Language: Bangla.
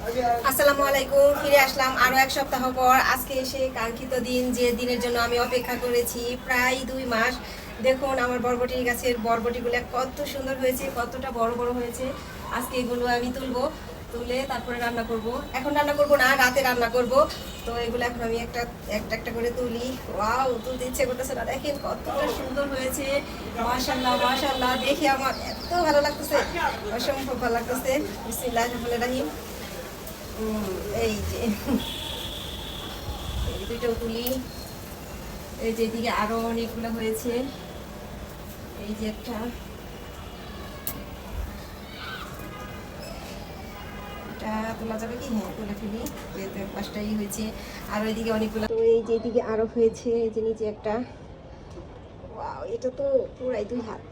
আসসালামু আলাইকুম, ফিরে আসলাম আরো এক সপ্তাহ পর। আজকে এসে কাঙ্ক্ষিত দিন, যে দিনের জন্য আমি অপেক্ষা করেছি প্রায় 2 মাস। দেখুন আমার বরবটির গাছের বরবটিগুলো কত সুন্দর হয়েছে, কতটা বড় বড় হয়েছে। আজকে এগুলো আমি তুলবো, তুলে তারপরে রান্না করব। এখন রান্না করব না, রাতে রান্না করব। তো এগুলো এখন আমি একটা একটা একটা করে তুলি। ওয়াও, তুলতে ইচ্ছে করতেছে না, দেখেন কতটা সুন্দর হয়েছে। মাশাআল্লাহ মাশাআল্লাহ, দেখে আমার এত ভালো লাগতেছে, অসম্ভব ভালো লাগতেছে। বিসমিল্লাহির রহমানির রহিম। এই যে এই দুইটাও তুলি। এই যে এদিকে আরো অনেকগুলো হয়েছে। এই যে একটা, এটা তোলা যাবে কি? হ্যাঁ, তুলে ফেলি, যেহেতু পাঁচটাই হয়েছে। আর ওইদিকে অনেকগুলো, তো এই যে এদিকে আরো হয়েছে। এই যে নিচে একটা, ওয়াও, এটা তো পুরাই 2 হাত।